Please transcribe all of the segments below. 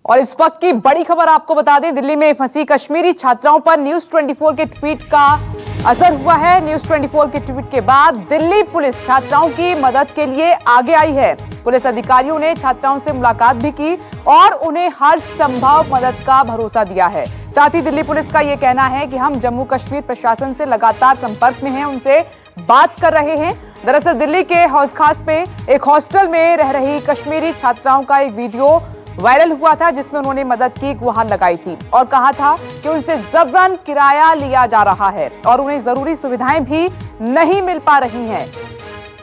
और इस वक्त की बड़ी खबर आपको बता दें, दिल्ली में फंसी कश्मीरी छात्राओं पर न्यूज 24 के ट्वीट का असर हुआ है। न्यूज 24 के ट्वीट के बाद दिल्ली पुलिस छात्राओं की मदद के लिए आगे आई है। पुलिस अधिकारियों ने छात्राओं से मुलाकात भी की और उन्हें हर संभव मदद का भरोसा दिया है। साथ ही दिल्ली पुलिस का यह कहना है कि हम जम्मू कश्मीर प्रशासन से लगातार संपर्क में हैं, उनसे बात कर रहे हैं। दरअसल दिल्ली के हौज खास में एक हॉस्टल में रह रही कश्मीरी छात्राओं का एक वीडियो वायरल हुआ था, जिसमें उन्होंने मदद की गुहार लगाई थी और कहा था कि उनसे जबरन किराया लिया जा रहा है और उन्हें जरूरी सुविधाएं भी नहीं मिल पा रही हैं।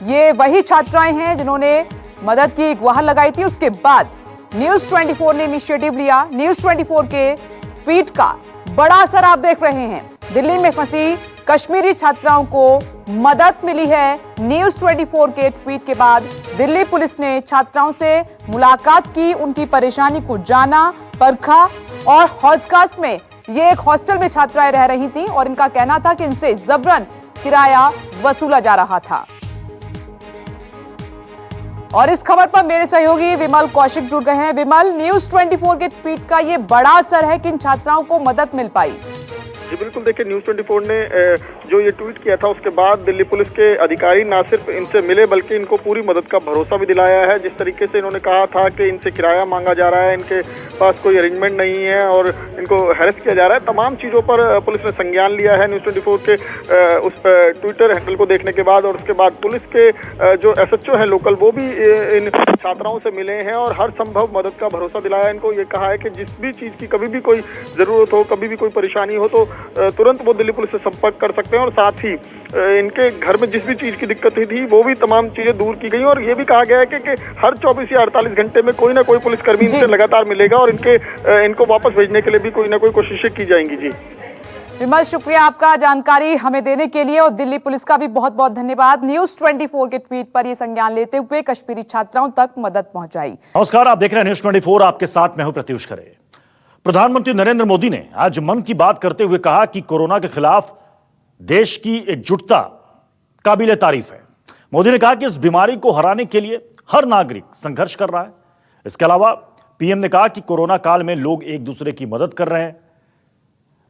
ये वही छात्राएं हैं जिन्होंने मदद की गुहार लगाई थी। उसके बाद न्यूज 24 ने इनिशिएटिव लिया। न्यूज 24 के ट्वीट का बड़ा असर आप देख रहे हैं। दिल्ली में फंसी कश्मीरी छात्राओं को मदद मिली है। न्यूज 24 के ट्वीट के बाद दिल्ली पुलिस ने छात्राओं से मुलाकात की, उनकी परेशानी को जाना, परखा और हौजखास में ये एक हॉस्टल में छात्राएं रह रही थीं और इनका कहना था कि इनसे जबरन किराया वसूला जा रहा था। और इस खबर पर मेरे सहयोगी विमल कौशिक जुड़ गए हैं। विमल, न्यूज 24 के ट्वीट का ये बड़ा असर है कि इन छात्राओं को मदद मिल पाई। जी बिल्कुल, देखिए न्यूज 24 ने जो ये ट्वीट किया था उसके बाद दिल्ली पुलिस के अधिकारी ना सिर्फ इनसे मिले बल्कि इनको पूरी मदद का भरोसा भी दिलाया है। जिस तरीके से इन्होंने कहा था कि इनसे किराया मांगा जा रहा है, इनके पास कोई अरेंजमेंट नहीं है और इनको हैरेस किया जा रहा है, तमाम चीज़ों पर पुलिस ने संज्ञान लिया है। न्यूज 24 के उस ट्विटर हैंडल को देखने के बाद और उसके बाद पुलिस के जो SHO हैं लोकल, वो भी इन छात्राओं से मिले हैं और हर संभव मदद का भरोसा दिलाया। इनको ये कहा है कि जिस भी चीज़ की कभी भी कोई ज़रूरत हो, कभी भी कोई परेशानी हो तो तुरंत वो दिल्ली पुलिस से संपर्क कर सकते हैं और साथ ही इनके घर में जिस भी चीज की दिक्कत हुई थी वो भी तमाम चीजें दूर की गई और ये भी कहा गया है कि हर 24 या 48 घंटे में कोई ना कोई पुलिसकर्मी इनसे लगातार मिलेगा और इनको वापस भेजने के लिए भी कोई ना कोई कोशिशें की जाएंगी। जी विमल, शुक्रिया आपका जानकारी हमें देने के लिए और दिल्ली पुलिस का भी बहुत बहुत धन्यवाद। न्यूज 24 के ट्वीट पर यह संज्ञान लेते हुए कश्मीरी छात्राओं तक मदद पहुंचाई। नमस्कार, आप देख रहे हैं न्यूज 24, आपके साथ मैं हूं प्रत्युष खरे। प्रधानमंत्री नरेंद्र मोदी ने आज मन की बात करते हुए कहा कि कोरोना के खिलाफ देश की एकजुटता काबिले तारीफ है। मोदी ने कहा कि इस बीमारी को हराने के लिए हर नागरिक संघर्ष कर रहा है। इसके अलावा पीएम ने कहा कि कोरोना काल में लोग एक दूसरे की मदद कर रहे हैं।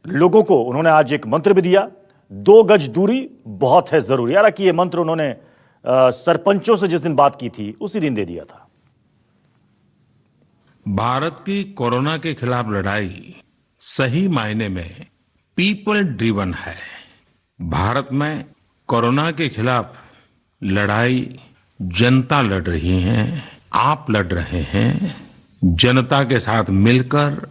लोगों को उन्होंने आज एक मंत्र भी दिया, 2 गज दूरी बहुत है जरूरी। हालांकि यह मंत्र उन्होंने सरपंचों से जिस दिन बात की थी उसी दिन दे दिया था। भारत की कोरोना के खिलाफ लड़ाई सही मायने में पीपल ड्रिवन है। भारत में कोरोना के खिलाफ लड़ाई जनता लड़ रही है, आप लड़ रहे हैं। जनता के साथ मिलकर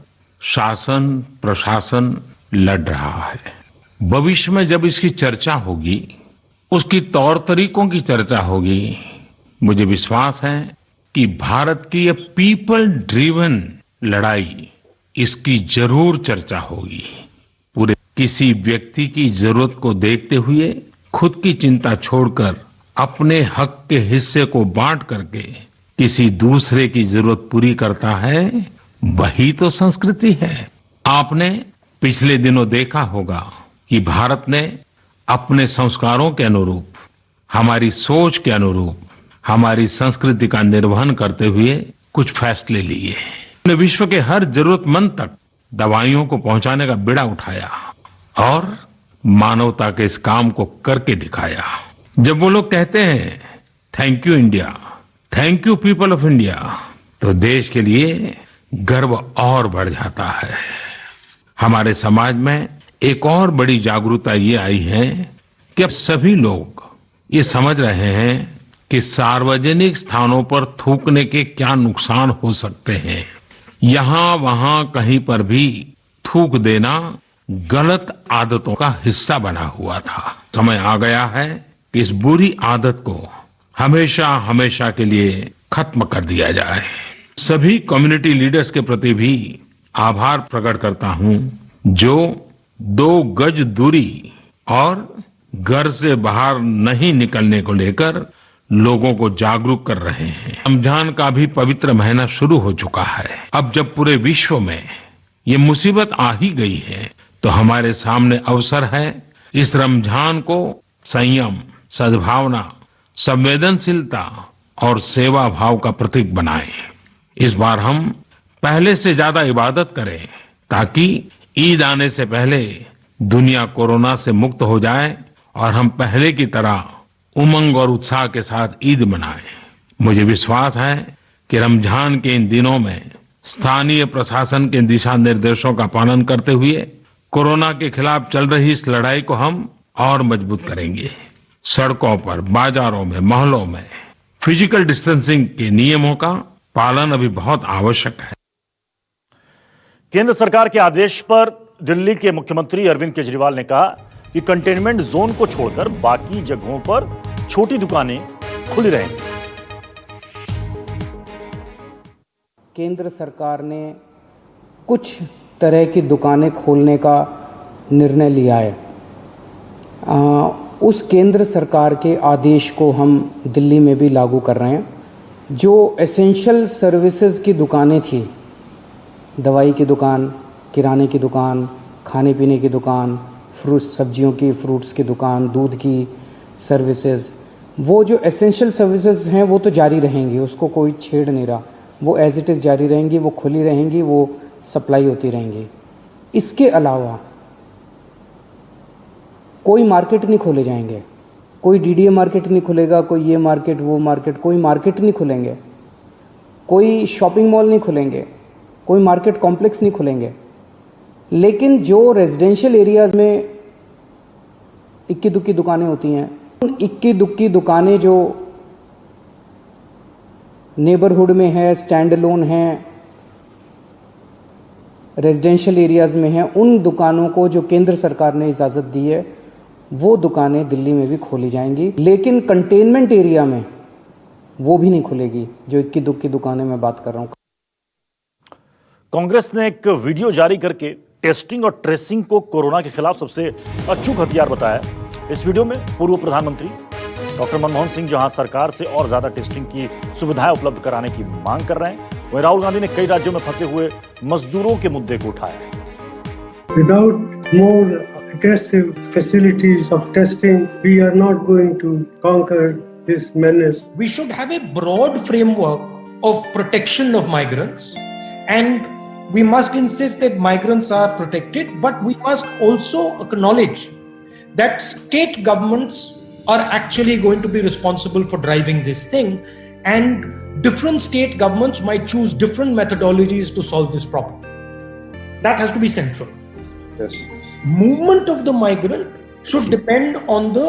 शासन प्रशासन लड़ रहा है। भविष्य में जब इसकी चर्चा होगी, उसकी तौर तरीकों की चर्चा होगी, मुझे विश्वास है कि भारत की ये पीपल ड्रिवन लड़ाई, इसकी जरूर चर्चा होगी। पूरे किसी व्यक्ति की जरूरत को देखते हुए खुद की चिंता छोड़कर अपने हक के हिस्से को बांट करके किसी दूसरे की जरूरत पूरी करता है, वही तो संस्कृति है। आपने पिछले दिनों देखा होगा कि भारत ने अपने संस्कारों के अनुरूप, हमारी सोच के अनुरूप, हमारी संस्कृति का निर्वहन करते हुए कुछ फैसले लिए। उन्होंने विश्व के हर जरूरतमंद तक दवाइयों को पहुंचाने का बीड़ा उठाया और मानवता के इस काम को करके दिखाया। जब वो लोग कहते हैं thank you India, thank you people of India, तो देश के लिए गर्व और बढ़ जाता है। हमारे समाज में एक और बड़ी जागरूकता ये आई है कि अब सभी लोग ये समझ रहे हैं कि सार्वजनिक स्थानों पर थूकने के क्या नुकसान हो सकते हैं। यहां वहां कहीं पर भी थूक देना गलत आदतों का हिस्सा बना हुआ था। समय आ गया है कि इस बुरी आदत को हमेशा हमेशा के लिए खत्म कर दिया जाए। सभी कम्युनिटी लीडर्स के प्रति भी आभार प्रकट करता हूं, जो 2 गज दूरी और घर से बाहर नहीं निकलने को लेकर लोगों को जागरूक कर रहे हैं। रमजान का भी पवित्र महीना शुरू हो चुका है। अब जब पूरे विश्व में ये मुसीबत आ ही गई है, तो हमारे सामने अवसर है इस रमजान को संयम, सद्भावना, संवेदनशीलता और सेवा भाव का प्रतीक बनाएं। इस बार हम पहले से ज्यादा इबादत करें ताकि ईद आने से पहले दुनिया कोरोना से मुक्त हो जाए और हम पहले की तरह उमंग और उत्साह के साथ ईद मनाएं। मुझे विश्वास है कि रमजान के इन दिनों में स्थानीय प्रशासन के दिशा निर्देशों का पालन करते हुए कोरोना के खिलाफ चल रही इस लड़ाई को हम और मजबूत करेंगे। सड़कों पर, बाजारों में, मोहल्लों में फिजिकल डिस्टेंसिंग के नियमों का पालन अभी बहुत आवश्यक है। केंद्र सरकार के आदेश पर दिल्ली के मुख्यमंत्री अरविंद केजरीवाल ने कहा कि कंटेनमेंट जोन को छोड़कर बाकी जगहों पर छोटी दुकानें खुली रहेंगी। केंद्र सरकार ने कुछ तरह की दुकानें खोलने का निर्णय लिया है। उस केंद्र सरकार के आदेश को हम दिल्ली में भी लागू कर रहे हैं। जो एसेंशियल सर्विसेज की दुकानें थी, दवाई की दुकान, किराने की दुकान, खाने पीने की दुकान, सब्जियों की, फ्रूट्स की दुकान, दूध की सर्विसेज, वो जो एसेंशियल सर्विसेज हैं वो तो जारी रहेंगी, उसको कोई छेड़ नहीं रहा, वो एज इट इज़ जारी रहेंगी, वो खुली रहेंगी, वो सप्लाई होती रहेंगी। इसके अलावा कोई मार्केट नहीं खोले जाएंगे, कोई डीडीए मार्केट नहीं खुलेगा, कोई ये मार्केट वो मार्केट, कोई मार्केट नहीं खुलेंगे, कोई शॉपिंग मॉल नहीं खुलेंगे, कोई मार्केट कॉम्प्लेक्स नहीं खुलेंगे। लेकिन जो रेजिडेंशियल एरियाज में इक्की दुक्की दुकानें होती हैं, उन इक्की दुक्की दुकानें जो नेबरहुड में है, स्टैंड अलोन है, रेजिडेंशियल एरियाज में हैं, उन दुकानों को जो केंद्र सरकार ने इजाज़त दी है वो दुकानें दिल्ली में भी खोली जाएंगी। लेकिन कंटेनमेंट एरिया में वो भी नहीं खुलेगी, जो इक्की दुक्की दुकानें मैं बात कर रहा हूँ। कांग्रेस ने एक वीडियो जारी करके टेस्टिंग और ट्रेसिंग को कोरोना के खिलाफ सबसे अचूक हथियार बताया। इस वीडियो में पूर्व प्रधानमंत्री डॉक्टर मनमोहन सिंह जहां सरकार से और ज्यादा टेस्टिंग की सुविधाएं उपलब्ध कराने की मांग कर रहे हैं, वहीं राहुल गांधी ने कई राज्यों में फंसे हुए मजदूरों के मुद्दे को उठाया। Without more aggressive facilities of testing, we are not going to conquer this menace. We should have a broad framework of protection of migrants, and we must insist that migrants are protected, but we must also acknowledge that state governments are actually going to be responsible for driving this thing, and different state governments might choose different methodologies to solve this problem. That has to be central. Yes. Movement of the migrant should depend on the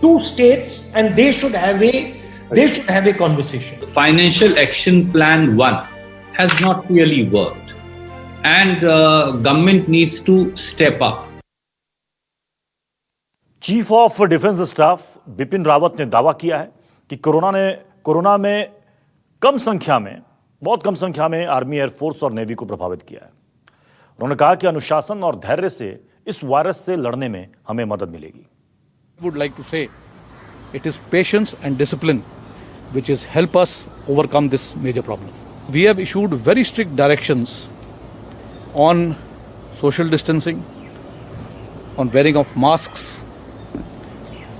two states, and they should have a conversation. Financial Action Plan 1 has not really worked, and government needs to step up. Chief of defence staff Bipin Rawat ने दावा किया है कि corona में बहुत कम संख्या में army, air force और नेवी को प्रभावित किया है। उन्होंने कहा कि अनुशासन और धैर्य से इस वायरस से लड़ने में हमें मदद मिलेगी। Would like to say it is patience and discipline which has helped us overcome this major problem. We have issued very strict directions on social distancing, on wearing of masks,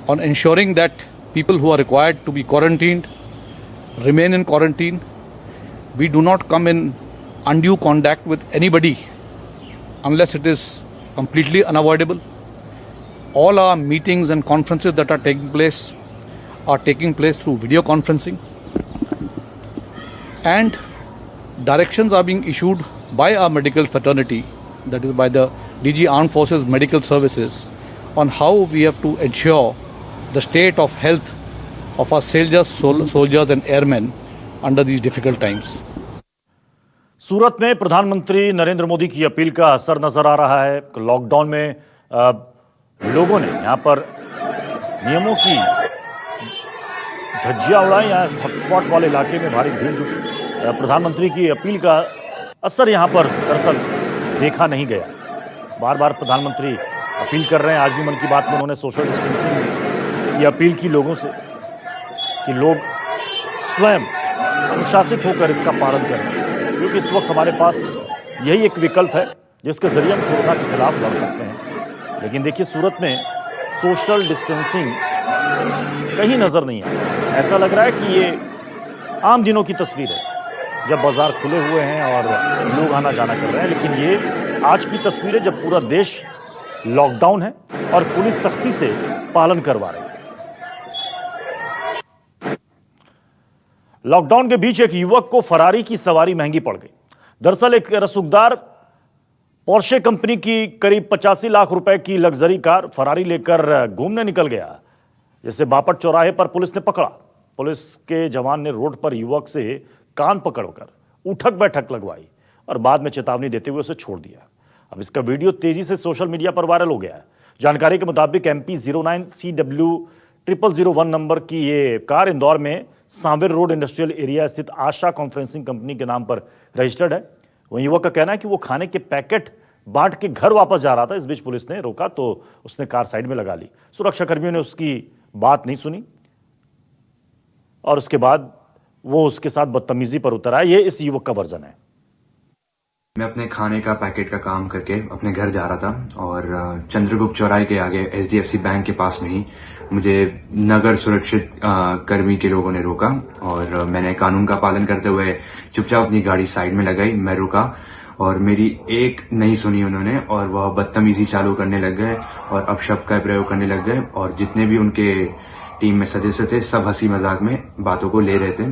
on ensuring that people who are required to be quarantined remain in quarantine. We do not come in undue contact with anybody unless it is completely unavoidable. All our meetings and conferences that are taking place through video conferencing, and directions are being issued by our medical fraternity, that is by the DG Armed Forces Medical Services, on how we have to ensure the state of health of our soldiers and airmen under these difficult times. सूरत में प्रधानमंत्री नरेंद्र मोदी की appeal का असर नजर आ रहा है। Lockdown में लोगों ने यहां पर नियमों की धज्जियां उड़ाई। यहाँ हॉटस्पॉट वाले इलाके में भारी भीड़ जुटी। प्रधानमंत्री की अपील का असर यहां पर दरअसल देखा नहीं गया। बार बार प्रधानमंत्री अपील कर रहे हैं। आज भी मन की बात में उन्होंने सोशल डिस्टेंसिंग की अपील की लोगों से कि लोग स्वयं अनुशासित होकर इसका पालन करें, क्योंकि इस वक्त हमारे पास यही एक विकल्प है जिसके जरिए हम कोरोना के खिलाफ लड़ सकते हैं। लेकिन देखिए, सूरत में सोशल डिस्टेंसिंग कहीं नजर नहीं है। ऐसा लग रहा है कि ये आम दिनों की तस्वीर है जब बाजार खुले हुए हैं और लोग आना जाना कर रहे हैं। लेकिन ये आज की तस्वीरें जब पूरा देश लॉकडाउन है और पुलिस सख्ती से पालन करवा रही है। लॉकडाउन के बीच एक युवक को फरारी की सवारी महंगी पड़ गई। दरअसल एक रसूखदार पोर्शे कंपनी की करीब 85 लाख रुपए की लग्जरी कार फरारी लेकर घूमने निकल गया, जिसे बापट चौराहे पर पुलिस ने पकड़ा। पुलिस के जवान ने रोड पर युवक से कान पकड़कर उठक बैठक लगवाई और बाद में चेतावनी देते हुए उसे छोड़ दिया। अब इसका वीडियो तेजी से सोशल मीडिया पर वायरल हो गया है। जानकारी के मुताबिक MP 09CW0001 नंबर की ये कार इंदौर में सांवेर रोड इंडस्ट्रियल एरिया स्थित आशा कॉन्फ्रेंसिंग कंपनी के नाम पर रजिस्टर्ड है। वहीं युवक का कहना है कि वो खाने के पैकेट बांट के घर वापस जा रहा था। इस बीच पुलिस ने रोका तो उसने कार साइड में लगा ली। सुरक्षा कर्मियों ने उसकी बात नहीं सुनी और उसके बाद वो उसके साथ बदतमीजी पर उतर आया। ये इस युवक का वर्जन है। मैं अपने खाने का पैकेट का काम करके अपने घर जा रहा था और चंद्रगुप्त चौराहे के आगे HDFC बैंक के पास में ही मुझे नगर सुरक्षित कर्मी के लोगों ने रोका और मैंने कानून का पालन करते हुए चुपचाप अपनी गाड़ी साइड में लगाई। मैं रुका और मेरी एक नहीं सुनी उन्होंने और वह बदतमीजी चालू करने लग गए और अपशब्द का प्रयोग करने लग गए और जितने भी उनके टीम में सदस्य थे सब हंसी मजाक में बातों को ले रहे थे।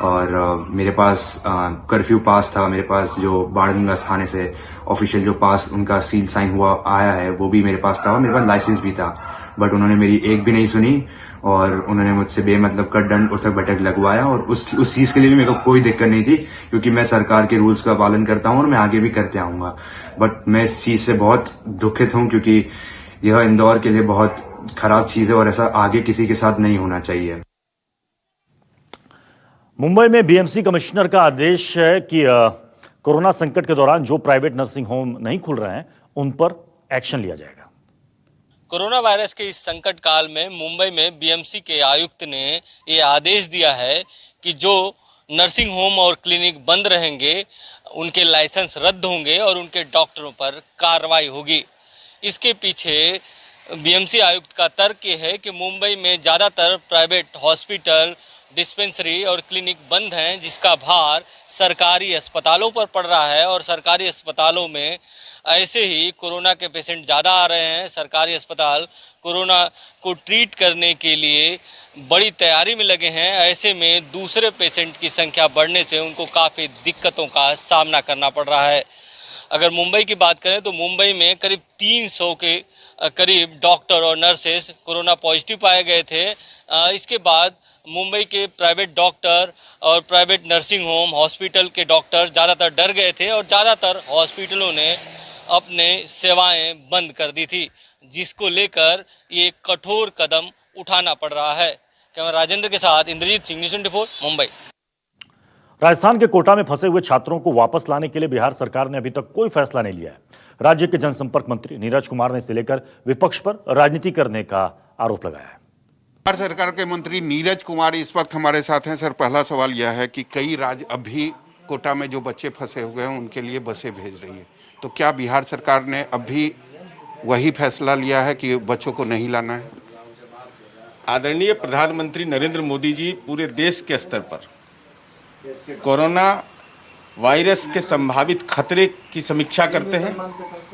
और मेरे पास कर्फ्यू पास था, मेरे पास जो बाड़गंगा थाने से ऑफिशियल जो पास उनका सील साइन हुआ आया है वो भी मेरे पास था, मेरे पास लाइसेंस भी था। बट उन्होंने मेरी एक भी नहीं सुनी और उन्होंने मुझसे बेमतलब का दंड उठक बैठक लगवाया और उस चीज के लिए भी मेरे को कोई दिक्कत नहीं थी क्योंकि मैं सरकार के रूल्स का पालन करता हूं और मैं आगे भी करते आऊंगा। बट मैं इस चीज से बहुत दुखित हूं क्योंकि यह इंदौर के लिए बहुत खराब चीज है और ऐसा आगे किसी के साथ नहीं होना चाहिए। मुंबई में BMC कमिश्नर का आदेश है कि कोरोना संकट के दौरान जो प्राइवेट नर्सिंग होम नहीं खुल रहे हैं उन पर एक्शन लिया जाएगा। कोरोना वायरस के इस संकट काल में मुंबई में BMC के आयुक्त ने ये आदेश दिया है कि जो नर्सिंग होम और क्लिनिक बंद रहेंगे उनके लाइसेंस रद्द होंगे और उनके डॉक्टरों पर कार्रवाई होगी। इसके पीछे BMC आयुक्त का तर्क ये है कि मुंबई में ज़्यादातर प्राइवेट हॉस्पिटल, डिस्पेंसरी और क्लिनिक बंद हैं, जिसका भार सरकारी अस्पतालों पर पड़ रहा है और सरकारी अस्पतालों में ऐसे ही कोरोना के पेशेंट ज़्यादा आ रहे हैं। सरकारी अस्पताल कोरोना को ट्रीट करने के लिए बड़ी तैयारी में लगे हैं। ऐसे में दूसरे पेशेंट की संख्या बढ़ने से उनको काफ़ी दिक्कतों का सामना करना पड़ रहा है। अगर मुंबई की बात करें तो मुंबई में करीब 300 के करीब डॉक्टर और नर्सेस कोरोना पॉजिटिव पाए गए थे। इसके बाद मुंबई के प्राइवेट डॉक्टर और प्राइवेट नर्सिंग होम हॉस्पिटल के डॉक्टर ज़्यादातर डर गए थे और ज़्यादातर हॉस्पिटलों ने अपने सेवाएं बंद कर दी थी, जिसको लेकर ये कठोर कदम उठाना पड़ रहा है। कैमरा राजेंद्र के साथ इंद्रजीत सिंह, न्यूज़ 24 मुंबई। राजस्थान के कोटा में फंसे हुए छात्रों को वापस लाने के लिए बिहार सरकार ने अभी तक कोई फैसला नहीं लिया है। राज्य के जनसंपर्क मंत्री नीरज कुमार ने इसे लेकर विपक्ष पर राजनीति करने का आरोप लगाया है। बिहार सरकार के मंत्री नीरज कुमार इस वक्त हमारे साथ हैं। सर, पहला सवाल यह है कि कई राज्य अभी कोटा में जो बच्चे फंसे हुए हैं उनके लिए बसें भेज रही है, तो क्या बिहार सरकार ने अभी वही फैसला लिया है कि बच्चों को नहीं लाना है? आदरणीय प्रधानमंत्री नरेंद्र मोदी जी पूरे देश के स्तर पर कोरोना वायरस के संभावित खतरे की समीक्षा करते हैं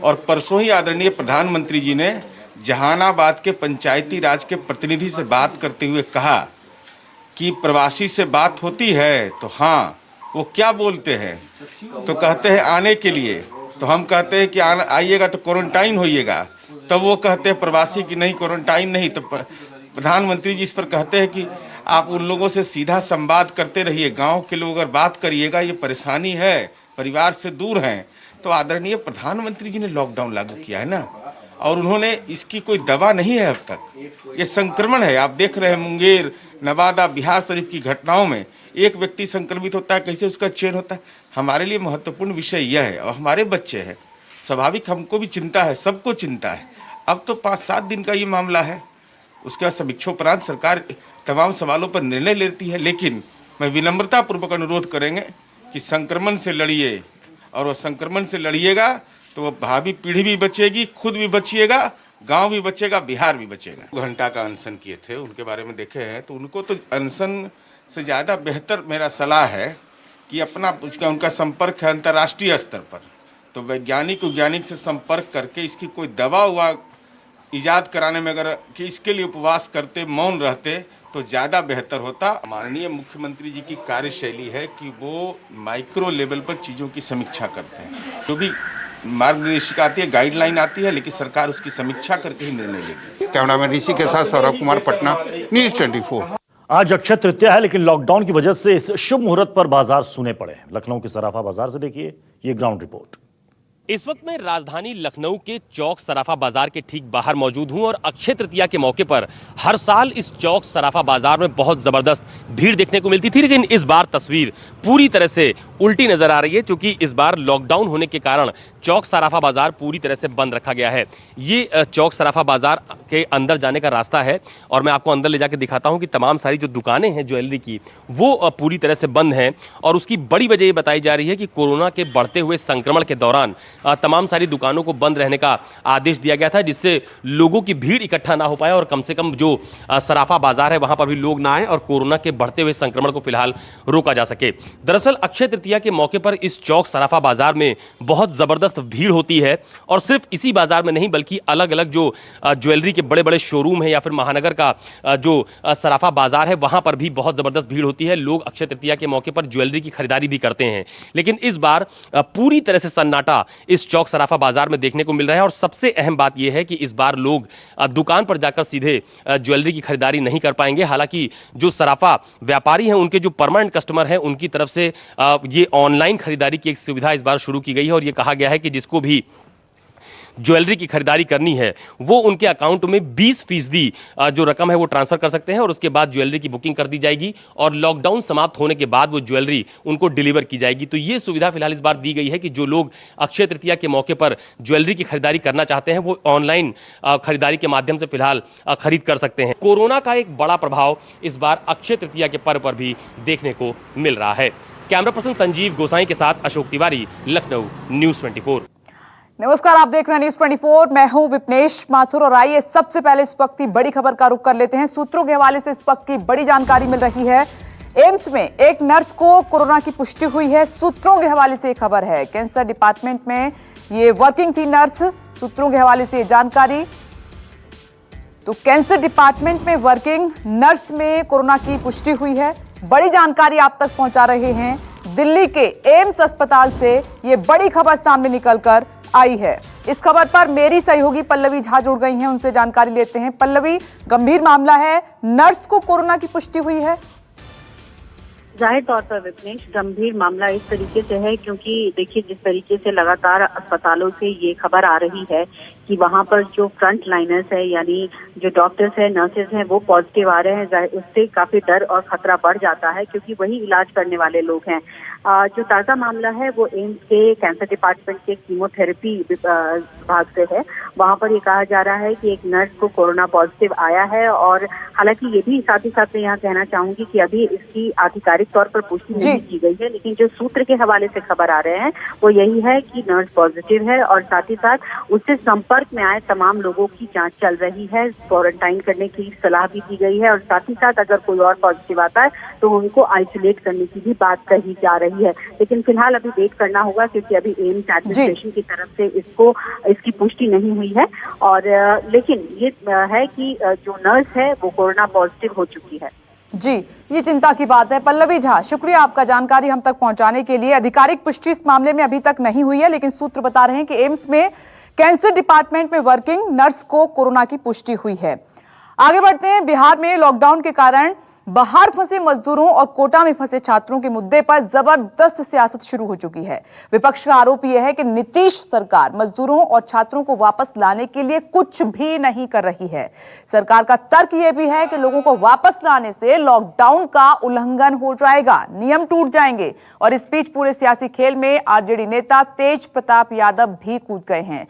और परसों ही आदरणीय प्रधानमंत्री जी ने जहानाबाद के पंचायती राज के प्रतिनिधि से बात करते हुए कहा कि प्रवासी से बात होती है तो हाँ, वो क्या बोलते हैं तो कहते हैं आने के लिए, तो हम कहते हैं कि आइएगा तो क्वारंटाइन होइएगा, तब वो कहते हैं प्रवासी की नहीं क्वारंटाइन नहीं। तो प्रधानमंत्री जी इस पर कहते हैं कि आप उन लोगों से सीधा संवाद करते रहिए, गांव के लोग अगर बात करिएगा, ये परेशानी है, परिवार से दूर हैं। तो आदरणीय प्रधानमंत्री जी ने लॉकडाउन लागू किया है ना, और उन्होंने इसकी कोई दवा नहीं है अब तक। ये संक्रमण है, आप देख रहे हैं मुंगेर, नवादा, बिहार शरीफ की घटनाओं में एक व्यक्ति संक्रमित होता है, कैसे उसका चेन होता है। हमारे लिए महत्वपूर्ण विषय यह है, और हमारे बच्चे हैं, स्वाभाविक हमको भी चिंता है, सबको चिंता है। अब तो 5-7 दिन का ये मामला है, उसके बाद समीक्षोपरांत सरकार तमाम सवालों पर निर्णय लेती है। लेकिन मैं विनम्रता पूर्वक अनुरोध करेंगे कि संक्रमण से लड़िए, और वो संक्रमण से लड़िएगा तो वो भावी पीढ़ी भी बचेगी, खुद भी बचिएगा, गांव भी बचेगा, बिहार भी बचेगा। 2 घंटा का अनशन किए थे, उनके बारे में देखे हैं तो उनको तो अनशन से ज़्यादा बेहतर मेरा सलाह है कि उनका संपर्क है अंतर्राष्ट्रीय स्तर पर, तो वैज्ञानिक से संपर्क करके इसकी कोई दवा हुआ इजाद कराने में अगर कि इसके लिए उपवास करते, मौन रहते तो ज़्यादा बेहतर होता। माननीय मुख्यमंत्री जी की कार्यशैली है कि वो माइक्रो लेवल पर चीज़ों की समीक्षा करते हैं। जो भी मार्गदर्शिका आती है, गाइडलाइन आती है, लेकिन सरकार उसकी समीक्षा करके ही निर्णय लेगी। कैमरामैन ऋषि के साथ सौरभ कुमार, पटना, न्यूज़ 24। आज अक्षय तृतीया है, लेकिन लॉकडाउन की वजह से इस शुभ मुहूर्त पर बाजार सूने पड़े। लखनऊ के सराफा बाजार से देखिए ये ग्राउंड रिपोर्ट। इस वक्त मैं राजधानी लखनऊ के चौक सराफा बाजार के ठीक बाहर मौजूद हूं और अक्षय तृतीया के मौके पर हर साल इस चौक सराफा बाजार में बहुत जबरदस्त भीड़ देखने को मिलती थी, लेकिन इस बार तस्वीर पूरी तरह से उल्टी नजर आ रही है, क्योंकि इस बार लॉकडाउन होने के कारण चौक सराफा बाजार पूरी तरह से बंद रखा गया है। ये चौक सराफा बाजार के अंदर जाने का रास्ता है और मैं आपको अंदर ले जाकर दिखाता हूं कि तमाम सारी जो दुकानें हैं ज्वेलरी की वो पूरी तरह से बंद हैं और उसकी बड़ी वजह ये बताई जा रही है कि कोरोना के बढ़ते हुए संक्रमण के दौरान तमाम सारी दुकानों को बंद रहने का आदेश दिया गया था, जिससे लोगों की भीड़ इकट्ठा ना हो पाए और कम से कम जो सराफा बाजार है वहां पर भी लोग ना आए और कोरोना के बढ़ते हुए संक्रमण को फिलहाल रोका जा सके। दरअसल अक्षय तृतीया के मौके पर इस चौक सराफा बाजार में बहुत जबरदस्त भीड़ होती है और सिर्फ इसी बाजार में नहीं बल्कि अलग अलग जो ज्वेलरी के बड़े बड़े शोरूम है या फिर महानगर का जो सराफा बाजार है वहां पर भी बहुत जबरदस्त भीड़ होती है। लोग अक्षय तृतीया के मौके पर ज्वेलरी की खरीदारी भी करते हैं, लेकिन इस बार पूरी तरह से सन्नाटा इस चौक सराफा बाजार में देखने को मिल रहा है और सबसे अहम बात यह है कि इस बार लोग दुकान पर जाकर सीधे ज्वेलरी की खरीदारी नहीं कर पाएंगे। हालांकि जो सराफा व्यापारी हैं उनके जो परमानेंट कस्टमर हैं उनकी तरफ से ये ऑनलाइन खरीदारी की एक सुविधा इस बार शुरू की गई है और ये कहा गया है कि जिसको भी ज्वेलरी की खरीदारी करनी है वो उनके अकाउंट में 20% जो रकम है वो ट्रांसफर कर सकते हैं और उसके बाद ज्वेलरी की बुकिंग कर दी जाएगी और लॉकडाउन समाप्त होने के बाद वो ज्वेलरी उनको डिलीवर की जाएगी। तो ये सुविधा फिलहाल इस बार दी गई है कि जो लोग अक्षय तृतीया के मौके पर ज्वेलरी की खरीदारी करना चाहते हैं वो ऑनलाइन खरीदारी के माध्यम से फिलहाल खरीद कर सकते हैं। कोरोना का एक बड़ा प्रभाव इस बार अक्षय तृतीया के पर्व पर भी देखने को मिल रहा है। कैमरा पर्सन संजीव गोसाई के साथ अशोक तिवारी, लखनऊ, न्यूज़ 24। नमस्कार, आप देख रहे हैं न्यूज़ 24। मैं हूं विपनेश माथुर और आइए सबसे पहले इस वक्त की बड़ी खबर का रुख कर लेते हैं। सूत्रों के हवाले से इस वक्त की बड़ी जानकारी मिल रही है। एम्स में एक नर्स को कोरोना की पुष्टि हुई है। सूत्रों के हवाले से खबर है, कैंसर डिपार्टमेंट में ये वर्किंग थी नर्स। सूत्रों के हवाले से जानकारी, तो कैंसर डिपार्टमेंट में वर्किंग नर्स में कोरोना की पुष्टि हुई है। बड़ी जानकारी आप तक पहुंचा रहे हैं दिल्ली के एम्स अस्पताल से। ये बड़ी खबर सामने निकलकर आई है। इस खबर पर मेरी सहयोगी पल्लवी झा जुड़ गई हैं, उनसे जानकारी लेते हैं। पल्लवी, गंभीर मामला है, नर्स को कोरोना की पुष्टि हुई है। जाहिर तौर पर विपनेश, गंभीर मामला इस तरीके से है क्योंकि देखिए जिस तरीके से लगातार अस्पतालों से ये खबर आ रही है कि वहां पर जो फ्रंट लाइनर्स है यानी जो डॉक्टर्स है, नर्सेज हैं, वो पॉजिटिव आ रहे हैं, उससे काफी डर और खतरा बढ़ जाता है क्योंकि वही इलाज करने वाले लोग हैं। जो ताजा मामला है वो एम्स के कैंसर डिपार्टमेंट के कीमोथेरेपी विभाग से है। वहां पर ये कहा जा रहा है कि एक नर्स को कोरोना पॉजिटिव आया है और हालांकि ये भी साथ ही साथ मैं यहाँ कहना चाहूंगी कि अभी इसकी आधिकारिक तौर पर पुष्टि नहीं की गई है, लेकिन जो सूत्र के हवाले से खबर आ रहे हैं वो यही है कि नर्स पॉजिटिव है और साथ ही साथ उससे संपर्क में आए तमाम लोगों की जांच चल रही है, क्वारंटाइन करने की सलाह भी दी गई है और साथ ही साथ अगर कोई और पॉजिटिव आता है तो उनको आइसोलेट करने की भी बात कही जा रही है। लेकिन फिलहाल अभी वेट करना होगा क्योंकि अभी एम्स एडमिनिस्ट्रेशन की तरफ से इसकी पुष्टि नहीं हुई है और लेकिन ये है कि जो नर्स है वो कोरोना पॉजिटिव हो चुकी है। जी, ये चिंता की बात है। पल्लवी झा, शुक्रिया आपका जानकारी हम तक पहुंचाने के लिए। आधिकारिक पुष्टि इस मामले में अभी तक नहीं हुई है, लेकिन सूत्र बता रहे हैं कि एम्स में कैंसर डिपार्टमेंट में वर्किंग नर्स को कोरोना की पुष्टि हुई है। आगे बढ़ते हैं। बिहार में लॉकडाउन के कारण बाहर फंसे मजदूरों और कोटा में फंसे छात्रों के मुद्दे पर जबरदस्त सियासत शुरू हो चुकी है। विपक्ष का आरोप यह है कि नीतीश सरकार मजदूरों और छात्रों को वापस लाने के लिए कुछ भी नहीं कर रही है। सरकार का तर्क यह भी है कि लोगों को वापस लाने से लॉकडाउन का उल्लंघन हो जाएगा, नियम टूट जाएंगे। और इस बीच पूरे सियासी खेल में आरजेडी नेता तेज प्रताप यादव भी कूद गए हैं।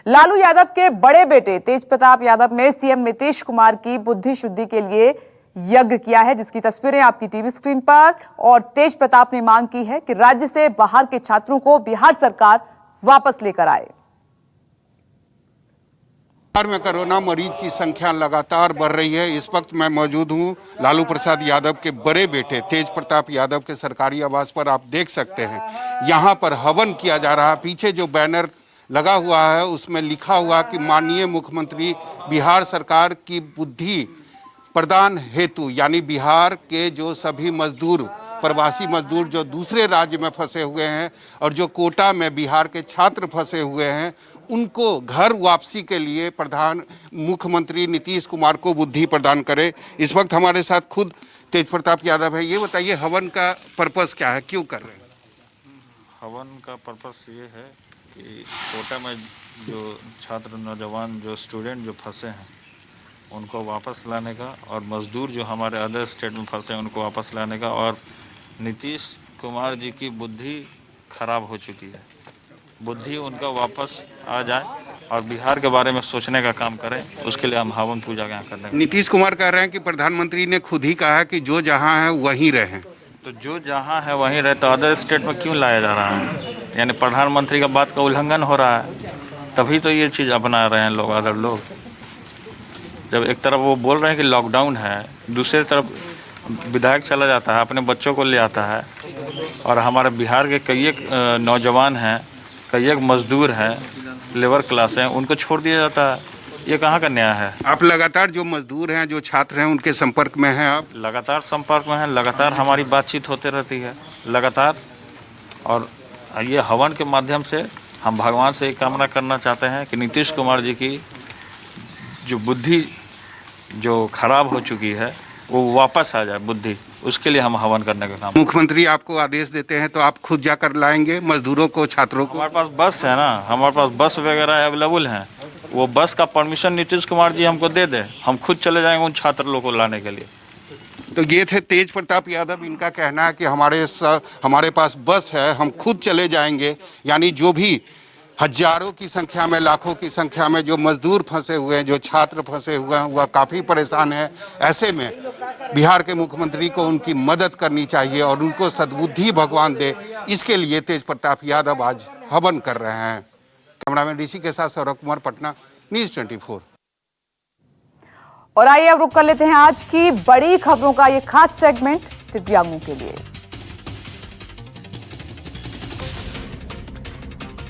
लालू यादव के बड़े बेटे तेज प्रताप यादव ने सीएम नीतीश कुमार की बुद्धि शुद्धि के लिए यज्ञ किया है, जिसकी तस्वीरें आपकी टीवी स्क्रीन पर। और तेज प्रताप ने मांग की है कि राज्य से बाहर के छात्रों को बिहार सरकार वापस लेकर आए। बिहार में कोरोना मरीज की संख्या लगातार बढ़ रही है। इस वक्त मैं मौजूद हूं लालू प्रसाद यादव के बड़े बेटे तेज प्रताप यादव के सरकारी आवास पर। आप देख सकते हैं यहां पर हवन किया जा रहा है। पीछे जो बैनर लगा हुआ है उसमें लिखा हुआ कि माननीय मुख्यमंत्री बिहार सरकार की बुद्धि प्रदान हेतु, यानी बिहार के जो सभी मजदूर, प्रवासी मजदूर जो दूसरे राज्य में फंसे हुए हैं और जो कोटा में बिहार के छात्र फंसे हुए हैं, उनको घर वापसी के लिए प्रधान मुख्यमंत्री नीतीश कुमार को बुद्धि प्रदान करे। इस वक्त हमारे साथ खुद तेज प्रताप यादव है। ये बताइए हवन का पर्पस क्या है, क्यों कर रहे हैं? हवन का पर्पस ये है कि कोटा में जो छात्र, नौजवान, जो स्टूडेंट जो फंसे हैं उनको वापस लाने का, और मज़दूर जो हमारे अदर स्टेट में फंसे हैं उनको वापस लाने का, और नीतीश कुमार जी की बुद्धि खराब हो चुकी है, बुद्धि उनका वापस आ जाए और बिहार के बारे में सोचने का काम करें। उसके लिए हम हवन पूजा यहाँ करने का। नीतीश कुमार कह रहे हैं कि प्रधानमंत्री ने खुद ही कहा है कि जो जहाँ है वहीं रहें। तो जो जहाँ है वहीं रहे, तो अदर स्टेट में क्यों लाया जा रहा है? यानी प्रधानमंत्री का बात का उल्लंघन हो रहा है, तभी तो ये चीज़ अपना रहे हैं लोग, अदर लोग। जब एक तरफ वो बोल रहे हैं कि लॉकडाउन है, दूसरी तरफ विधायक चला जाता है, अपने बच्चों को ले आता है, और हमारे बिहार के कई एक नौजवान हैं, कई एक मजदूर हैं, लेबर क्लास हैं, उनको छोड़ दिया जाता है। ये कहाँ का न्याय है? आप लगातार जो मजदूर हैं, जो छात्र हैं, उनके संपर्क में हैं आप? लगातार संपर्क में हैं, लगातार हमारी बातचीत होते रहती है, लगातार। और ये हवन के माध्यम से हम भगवान से एक कामना करना चाहते हैं कि नीतीश कुमार जी की जो बुद्धि जो खराब हो चुकी है वो वापस आ जाए बुद्धि, उसके लिए हम हवन करने का काम। मुख्यमंत्री आपको आदेश देते हैं तो आप खुद जाकर लाएंगे मजदूरों को, छात्रों को? हमारे पास बस है ना, हमारे पास बस वगैरह अवेलेबल हैं। वो बस का परमिशन नीतीश कुमार जी हमको दे दे, हम खुद चले जाएंगे उन छात्र लोगों को लाने के लिए। तो ये थे तेज प्रताप यादव। इनका कहना है कि हमारे पास बस है, हम खुद चले जाएंगे। यानी जो भी हजारों की संख्या में, लाखों की संख्या में जो मजदूर फंसे हुए हैं, जो छात्र फंसे हुए हैं, वह काफ़ी परेशान है। ऐसे में बिहार के मुख्यमंत्री को उनकी मदद करनी चाहिए और उनको सद्बुद्धि भगवान दे। इसके लिए तेज प्रताप यादव आज हवन कर रहे हैं। कैमरामैन डीसी के साथ सौरभ कुमार, पटना, न्यूज़ 24। और आइए अब रुक कर लेते हैं आज की बड़ी खबरों का ये खास सेगमेंट दिव्यांगों के लिए।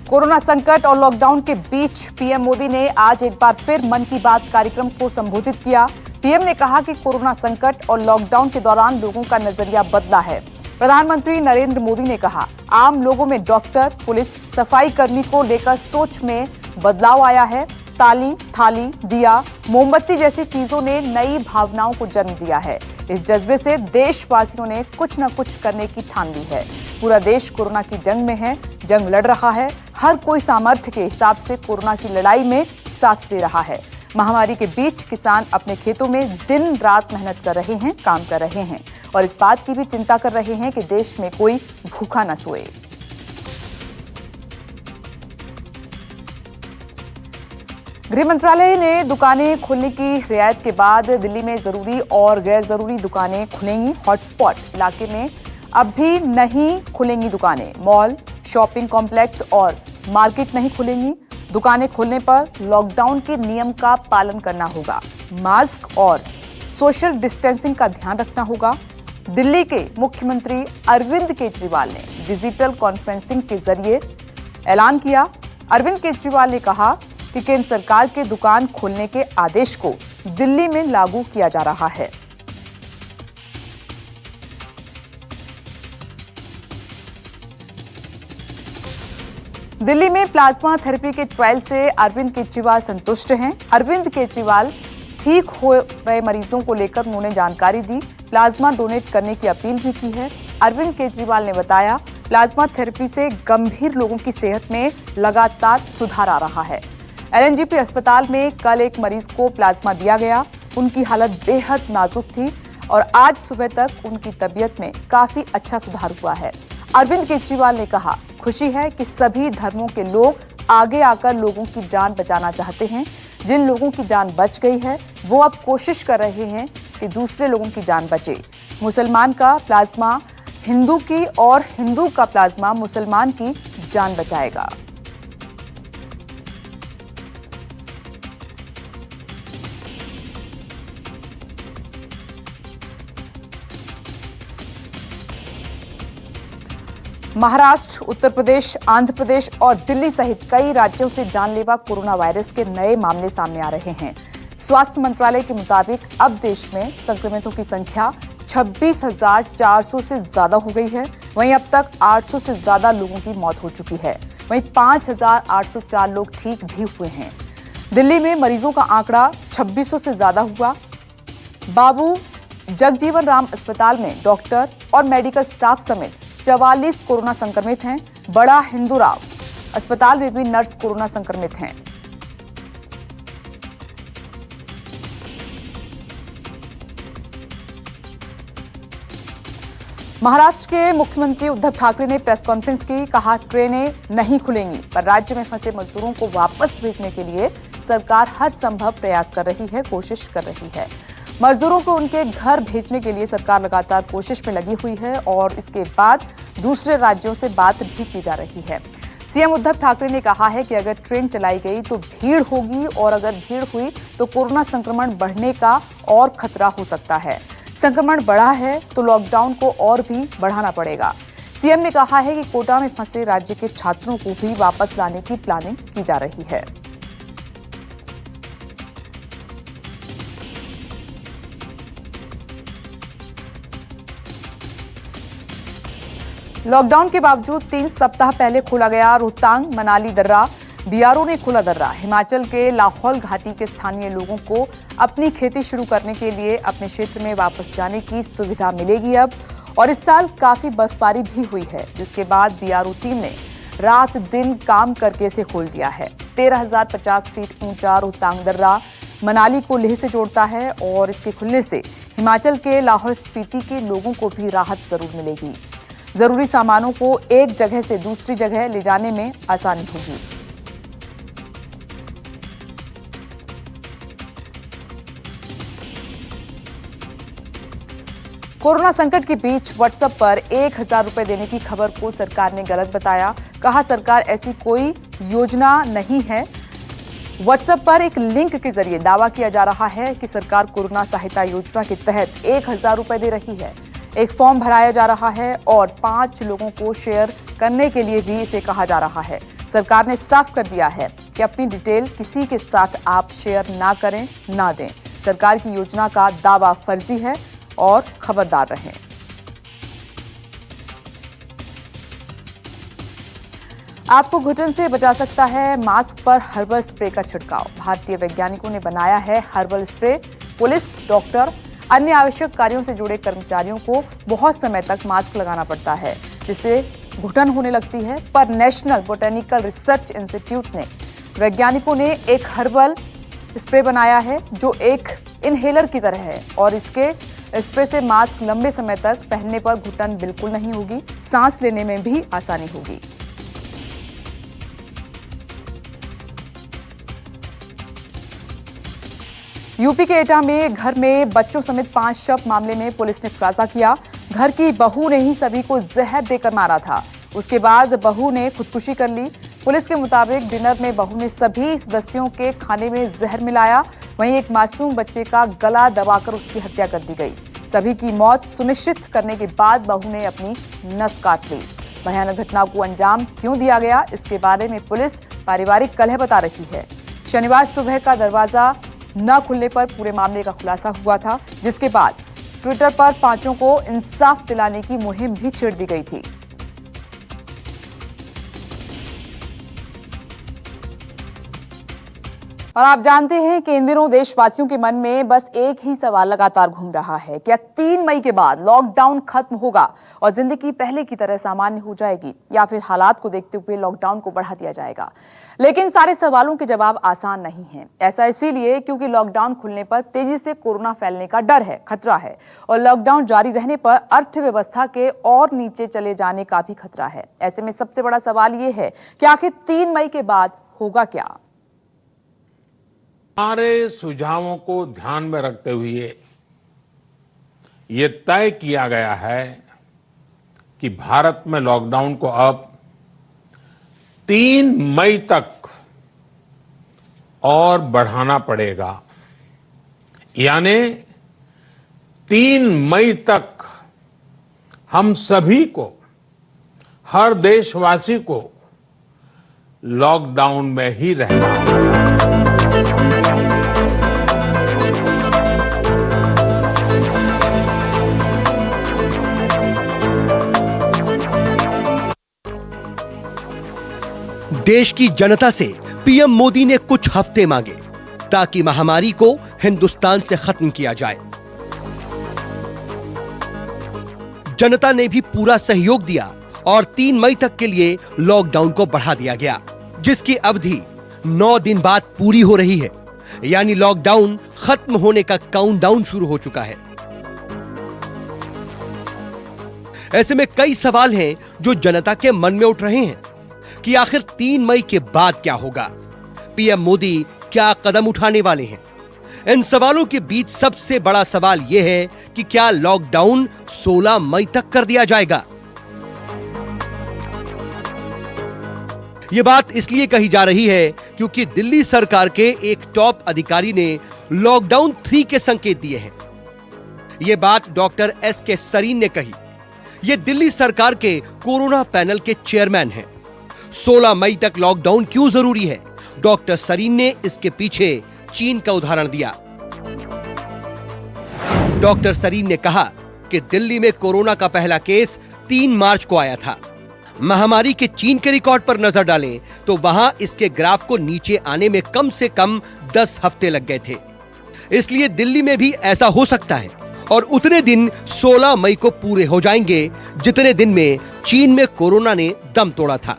कोरोना संकट और लॉकडाउन के बीच पीएम मोदी ने आज एक बार फिर मन की बात कार्यक्रम को संबोधित किया। पीएम ने कहा कि कोरोना संकट और लॉकडाउन के दौरान लोगों का नजरिया बदला है। प्रधानमंत्री नरेंद्र मोदी ने कहा, आम लोगों में डॉक्टर, पुलिस, सफाई कर्मी को लेकर सोच में बदलाव आया है। ताली, थाली, दिया, मोमबत्ती जैसी चीजों ने नई भावनाओं को जन्म दिया है। इस जज्बे से देशवासियों ने कुछ न कुछ करने की ठान ली है। पूरा देश कोरोना की जंग में है, जंग लड़ रहा है। हर कोई सामर्थ्य के हिसाब से कोरोना की लड़ाई में साथ दे रहा है। महामारी के बीच किसान अपने खेतों में दिन रात मेहनत कर रहे हैं, काम कर रहे हैं और इस बात की भी चिंता कर रहे हैं कि देश में कोई भूखा न सोए। गृह मंत्रालय ने दुकानें खोलने की रियायत के बाद दिल्ली में जरूरी और गैर जरूरी दुकानें खुलेंगी। हॉटस्पॉट इलाके में अब भी नहीं खुलेंगी दुकानें। मॉल, शॉपिंग कॉम्प्लेक्स और मार्केट नहीं खुलेंगी। दुकानें खोलने पर लॉकडाउन के नियम का पालन करना होगा। मास्क और सोशल डिस्टेंसिंग का ध्यान रखना होगा। दिल्ली के मुख्यमंत्री अरविंद केजरीवाल ने डिजिटल कॉन्फ्रेंसिंग के जरिए ऐलान किया। अरविंद केजरीवाल ने कहा कि केंद्र सरकार के दुकान खोलने के आदेश को दिल्ली में लागू किया जा रहा है। दिल्ली में प्लाज्मा थेरेपी के ट्रायल से अरविंद केजरीवाल संतुष्ट हैं। अरविंद केजरीवाल ठीक हो रहे मरीजों को लेकर उन्होंने जानकारी दी, प्लाज्मा डोनेट करने की अपील भी की है। अरविंद केजरीवाल ने बताया, प्लाज्मा थेरेपी से गंभीर लोगों की सेहत में लगातार सुधार आ रहा है। एलएनजेपी अस्पताल में कल एक मरीज को प्लाज्मा दिया गया। उनकी हालत बेहद नाजुक थी और आज सुबह तक उनकी तबीयत में काफी अच्छा सुधार हुआ है। अरविंद केजरीवाल ने कहा, खुशी है कि सभी धर्मों के लोग आगे आकर लोगों की जान बचाना चाहते हैं। जिन लोगों की जान बच गई है वो अब कोशिश कर रहे हैं कि दूसरे लोगों की जान बचे। मुसलमान का प्लाज्मा हिंदू की और हिंदू का प्लाज्मा मुसलमान की जान बचाएगा। महाराष्ट्र, उत्तर प्रदेश, आंध्र प्रदेश और दिल्ली सहित कई राज्यों से जानलेवा कोरोना वायरस के नए मामले सामने आ रहे हैं। स्वास्थ्य मंत्रालय के मुताबिक अब देश में संक्रमितों की संख्या 26,400 से ज्यादा हो गई है। वहीं अब तक 800 से ज्यादा लोगों की मौत हो चुकी है। वहीं 5,804 लोग ठीक भी हुए हैं। दिल्ली में मरीजों का आंकड़ा 2600 से ज्यादा हुआ। बाबू जगजीवन राम अस्पताल में डॉक्टर और मेडिकल स्टाफ समेत 44 कोरोना संक्रमित हैं। बड़ा हिंदूराव अस्पताल में भी नर्स कोरोना संक्रमित हैं। महाराष्ट्र के मुख्यमंत्री उद्धव ठाकरे ने प्रेस कॉन्फ्रेंस की, कहा ट्रेनें नहीं खुलेंगी, पर राज्य में फंसे मजदूरों को वापस भेजने के लिए सरकार हर संभव प्रयास कर रही है, कोशिश कर रही है। मजदूरों को उनके घर भेजने के लिए सरकार लगातार कोशिश में लगी हुई है और इसके बाद दूसरे राज्यों से बात भी की जा रही है। सीएम उद्धव ठाकरे ने कहा है कि अगर ट्रेन चलाई गई तो भीड़ होगी और अगर भीड़ हुई तो कोरोना संक्रमण बढ़ने का और खतरा हो सकता है। संक्रमण बढ़ा है तो लॉकडाउन को और भी बढ़ाना पड़ेगा। सीएम ने कहा है कि कोटा में फंसे राज्य के छात्रों को भी वापस लाने की प्लानिंग की जा रही है। लॉकडाउन के बावजूद 3 सप्ताह पहले खोला गया रोहतांग मनाली दर्रा, बीआरओ ने खोला दर्रा। हिमाचल के लाहौल घाटी के स्थानीय लोगों को अपनी खेती शुरू करने के लिए अपने क्षेत्र में वापस जाने की सुविधा मिलेगी अब। और इस साल काफी बर्फबारी भी हुई है, जिसके बाद बीआरओ टीम ने रात दिन काम करके इसे खोल दिया है। 13,050 फीट ऊंचा रोहतांग दर्रा मनाली को लेह से जोड़ता है और इसके खुलने से हिमाचल के लाहौल स्पीति के लोगों को भी राहत जरूर मिलेगी। जरूरी सामानों को एक जगह से दूसरी जगह ले जाने में आसानी होगी। कोरोना संकट के बीच व्हाट्सएप पर 1,000 रुपए देने की खबर को सरकार ने गलत बताया। कहा सरकार ऐसी कोई योजना नहीं है। व्हाट्सएप पर एक लिंक के जरिए दावा किया जा रहा है कि सरकार कोरोना सहायता योजना के तहत 1,000 रुपए दे रही है। एक फॉर्म भराया जा रहा है और 5 लोगों को शेयर करने के लिए भी इसे कहा जा रहा है। सरकार ने साफ कर दिया है कि अपनी डिटेल किसी के साथ आप शेयर ना करें, ना दें। सरकार की योजना का दावा फर्जी है और खबरदार रहें। आपको घुटन से बचा सकता है मास्क पर हर्बल स्प्रे का छिड़काव। भारतीय वैज्ञानिकों ने बनाया है हर्बल स्प्रे। पुलिस, डॉक्टर, अन्य आवश्यक कार्यों से जुड़े कर्मचारियों को बहुत समय तक मास्क लगाना पड़ता है, जिससे घुटन होने लगती है। पर नेशनल बोटेनिकल रिसर्च इंस्टीट्यूट ने वैज्ञानिकों ने एक हर्बल स्प्रे बनाया है जो एक इनहेलर की तरह है और इसके स्प्रे से मास्क लंबे समय तक पहनने पर घुटन बिल्कुल नहीं होगी, सांस लेने में भी आसानी होगी। यूपी के एटा में घर में बच्चों समेत 5 शव मामले में पुलिस ने खुलासा किया। घर की बहू ने ही सभी को जहर देकर मारा था। उसके बाद बहू ने खुदकुशी कर ली। पुलिस के मुताबिक डिनर में बहू ने सभी सदस्यों के खाने में जहर मिलाया। वहीं एक मासूम बच्चे का गला दबाकर उसकी हत्या कर दी गई। सभी की मौत सुनिश्चित करने के बाद बहू ने अपनी नस काट ली। भयानक घटना को अंजाम क्यों दिया गया, इसके बारे में पुलिस पारिवारिक कलह बता रही है। शनिवार सुबह का दरवाजा न खुलने पर पूरे मामले का खुलासा हुआ था, जिसके बाद ट्विटर पर 5 को इंसाफ दिलाने की मुहिम भी छेड़ दी गई थी। और आप जानते हैं कि इन दिनों देशवासियों के मन में बस एक ही सवाल लगातार घूम रहा है, क्या 3 मई के बाद लॉकडाउन खत्म होगा और जिंदगी पहले की तरह सामान्य हो जाएगी, या फिर हालात को देखते हुए लॉकडाउन को बढ़ा दिया जाएगा। लेकिन सारे सवालों के जवाब आसान नहीं हैं। ऐसा इसीलिए क्योंकि लॉकडाउन खुलने पर तेजी से कोरोना फैलने का डर है, खतरा है, और लॉकडाउन जारी रहने पर अर्थव्यवस्था के और नीचे चले जाने का भी खतरा है। ऐसे में सबसे बड़ा सवाल ये है कि आखिर 3 मई के बाद होगा क्या। सारे सुझावों को ध्यान में रखते हुए ये तय किया गया है कि भारत में लॉकडाउन को अब 3 मई तक और बढ़ाना पड़ेगा। यानी 3 मई तक हम सभी को हर देशवासी को लॉकडाउन में ही रहना होगा। देश की जनता से पीएम मोदी ने कुछ हफ्ते मांगे ताकि महामारी को हिंदुस्तान से खत्म किया जाए। जनता ने भी पूरा सहयोग दिया और 3 मई तक के लिए लॉकडाउन को बढ़ा दिया गया, जिसकी अवधि 9 दिन बाद पूरी हो रही है। यानी लॉकडाउन खत्म होने का काउंटडाउन शुरू हो चुका है। ऐसे में कई सवाल हैं जो जनता के मन में उठ रहे हैं कि आखिर 3 मई के बाद क्या होगा, पीएम मोदी क्या कदम उठाने वाले हैं। इन सवालों के बीच सबसे बड़ा सवाल यह है कि क्या लॉकडाउन 16 मई तक कर दिया जाएगा। यह बात इसलिए कही जा रही है क्योंकि दिल्ली सरकार के एक टॉप अधिकारी ने लॉकडाउन 3 के संकेत दिए हैं। यह बात डॉक्टर एस.के. सरीन ने कही। ये दिल्ली सरकार के कोरोना पैनल के चेयरमैन हैं। 16 मई तक लॉकडाउन क्यों जरूरी है, डॉक्टर सरीन ने इसके पीछे चीन का उदाहरण दिया। डॉक्टर सरीन ने कहा कि दिल्ली में कोरोना का पहला केस 3 मार्च को आया था। महामारी के चीन के रिकॉर्ड पर नजर डालें तो वहां इसके ग्राफ को नीचे आने में कम से कम 10 हफ्ते लग गए थे। इसलिए दिल्ली में भी ऐसा हो सकता है और उतने दिन 16 मई को पूरे हो जाएंगे जितने दिन में चीन में कोरोना ने दम तोड़ा था।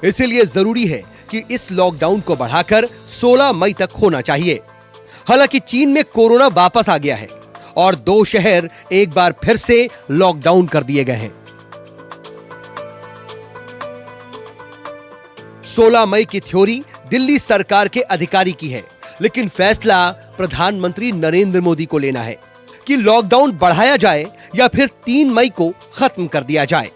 इसलिए जरूरी है कि इस लॉकडाउन को बढ़ाकर 16 मई तक होना चाहिए। हालांकि चीन में कोरोना वापस आ गया है और 2 शहर एक बार फिर से लॉकडाउन कर दिए गए हैं। 16 मई की थ्योरी दिल्ली सरकार के अधिकारी की है, लेकिन फैसला प्रधानमंत्री नरेंद्र मोदी को लेना है कि लॉकडाउन बढ़ाया जाए या फिर 3 मई को खत्म कर दिया जाए।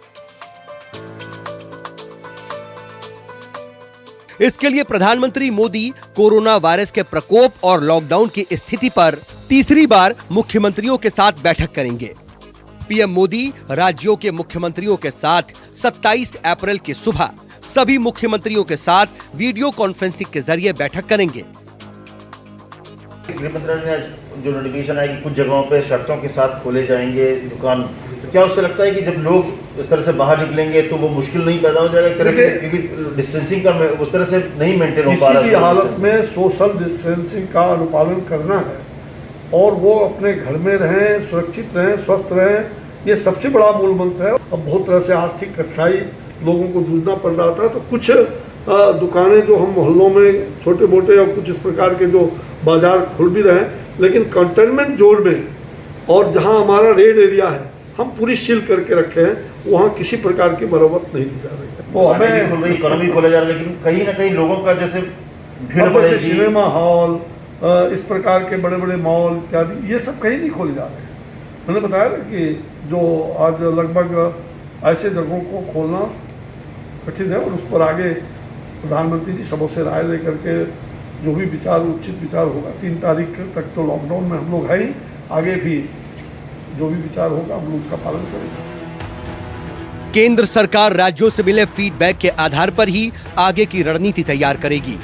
इसके लिए प्रधानमंत्री मोदी कोरोना वायरस के प्रकोप और लॉकडाउन की स्थिति पर तीसरी बार मुख्यमंत्रियों के साथ बैठक करेंगे। पीएम मोदी राज्यों के मुख्यमंत्रियों के साथ 27 अप्रैल की सुबह सभी मुख्यमंत्रियों के साथ वीडियो कॉन्फ्रेंसिंग के जरिए बैठक करेंगे। गृह मंत्रालय ने जो नोटिफिकेशन आया कि कुछ जगहों पे शर्तों के साथ खोले जाएंगे दुकान, तो क्या उससे लगता है कि जब लोग इस तरह से बाहर निकलेंगे तो वो मुश्किल नहीं पैदा हो जाएगा एक तरह से, क्योंकि डिस्टेंसिंग का उस तरह से नहीं मेंटेन हो पा रहा है। किसी भी हालत में सोशल डिस्टेंसिंग का अनुपालन करना है और वो अपने घर में रहें, सुरक्षित रहें, स्वस्थ रहें, ये सबसे बड़ा मूल मंत्र है। अब बहुत तरह से आर्थिक कठिनाई लोगों को जूझना पड़ रहा था, तो कुछ दुकानें जो हम मोहल्लों में छोटे मोटे और कुछ इस प्रकार के जो बाजार खुल भी रहे, लेकिन कंटेनमेंट जोन में और जहां हमारा रेड एरिया है हम पूरी सील करके रखे हैं, वहां किसी प्रकार की मरम्मत नहीं की जा रही है। तो हमें इकोनॉमी खोला जा रहा है, लेकिन कहीं ना कहीं लोगों का जैसे भीड़ जैसे सिनेमा हॉल, इस प्रकार के बड़े बड़े मॉल इत्यादि, ये सब कहीं नहीं खोले जा रहे हैं। मैंने बताया ना कि जो आज लगभग ऐसे जगहों को खोलना कठिन है और उस पर आगे प्रधानमंत्री जी सबों से राय लेकर के जो भी विचार उचित विचार होगा, 3 तारीख तक तो लॉकडाउन में हम लोग हैं ही, आगे भी जो भी विचार होगा हम लोग उसका पालन करेंगे। केंद्र सरकार राज्यों से मिले फीडबैक के आधार पर ही आगे की रणनीति तैयार करेगी।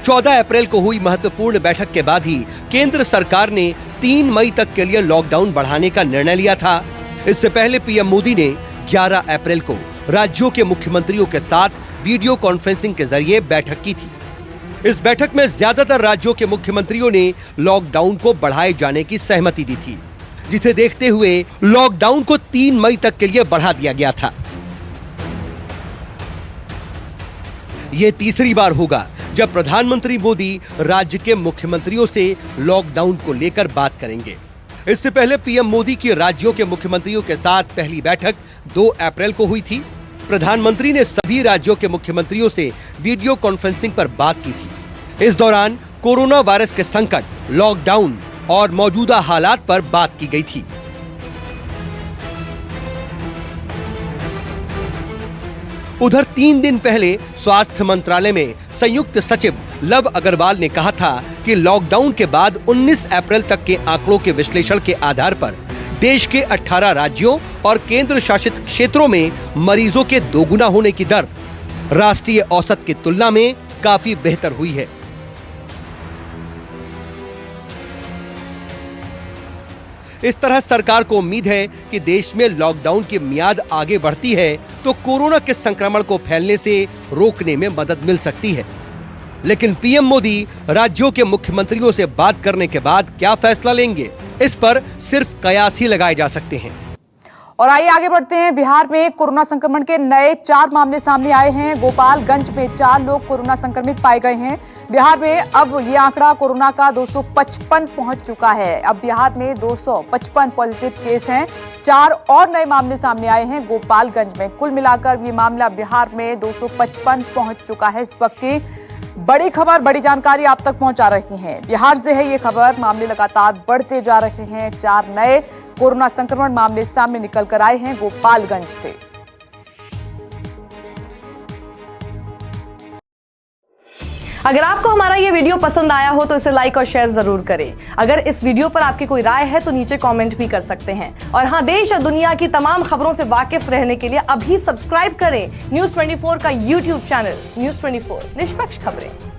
14 अप्रैल को हुई महत्वपूर्ण बैठक के बाद ही केंद्र सरकार ने 3 मई तक के लिए लॉकडाउन बढ़ाने का निर्णय लिया था। इससे पहले पीएम मोदी ने 11 अप्रैल को राज्यों के मुख्यमंत्रियों के साथ वीडियो कॉन्फ्रेंसिंग के जरिए बैठक की थी। इस बैठक में ज्यादातर राज्यों के मुख्यमंत्रियों ने लॉकडाउन को बढ़ाए जाने की सहमति दी थी, जिसे देखते हुए लॉकडाउन को 3 मई तक के लिए बढ़ा दिया गया था। यह तीसरी बार होगा जब प्रधानमंत्री मोदी राज्य के मुख्यमंत्रियों से लॉकडाउन को लेकर बात करेंगे। इससे पहले पीएम मोदी की राज्यों के मुख्यमंत्रियों के साथ पहली बैठक 2 अप्रैल को हुई थी। प्रधानमंत्री ने सभी राज्यों के मुख्यमंत्रियों से वीडियो कॉन्फ्रेंसिंग पर बात की थी। इस दौरान कोरोना वायरस के संकट, लॉकडाउन और मौजूदा हालात पर बात की गई थी। उधर 3 दिन पहले स्वास्थ्य मंत्रालय में संयुक्त सचिव लव अग्रवाल ने कहा था कि लॉकडाउन के बाद 19 अप्रैल तक के आंकड़ों के विश्लेषण के आधार पर देश के 18 राज्यों और केंद्र शासित क्षेत्रों में मरीजों के दोगुना होने की दर राष्ट्रीय औसत की तुलना में काफी बेहतर हुई है। इस तरह सरकार को उम्मीद है कि देश में लॉकडाउन की मियाद आगे बढ़ती है तो कोरोना के संक्रमण को फैलने से रोकने में मदद मिल सकती है। लेकिन पीएम मोदी राज्यों के मुख्यमंत्रियों से बात करने के बाद क्या फैसला लेंगे, इस पर सिर्फ कयास ही लगाए जा सकते हैं। और आइए आगे बढ़ते हैं। बिहार में कोरोना संक्रमण के नए 4 मामले सामने आए हैं। गोपालगंज में 4 लोग कोरोना संक्रमित पाए गए हैं। बिहार में अब ये आंकड़ा कोरोना का 255 पहुंच चुका है। अब बिहार में 255 पॉजिटिव केस हैं। 4 और नए मामले सामने आए हैं गोपालगंज में। कुल मिलाकर ये मामला बिहार में 255 पहुंच चुका है। इस वक्त की बड़ी खबर, बड़ी जानकारी आप तक पहुंचा रही हैं। बिहार से है ये खबर। मामले लगातार बढ़ते जा रहे हैं। 4 नए कोरोना संक्रमण मामले सामने निकल कर आए हैं गोपालगंज से। अगर आपको हमारा ये वीडियो पसंद आया हो तो इसे लाइक और शेयर जरूर करें। अगर इस वीडियो पर आपकी कोई राय है तो नीचे कमेंट भी कर सकते हैं। और हाँ, देश और दुनिया की तमाम खबरों से वाकिफ रहने के लिए अभी सब्सक्राइब करें न्यूज़ 24 का YouTube चैनल। न्यूज़ 24, निष्पक्ष खबरें।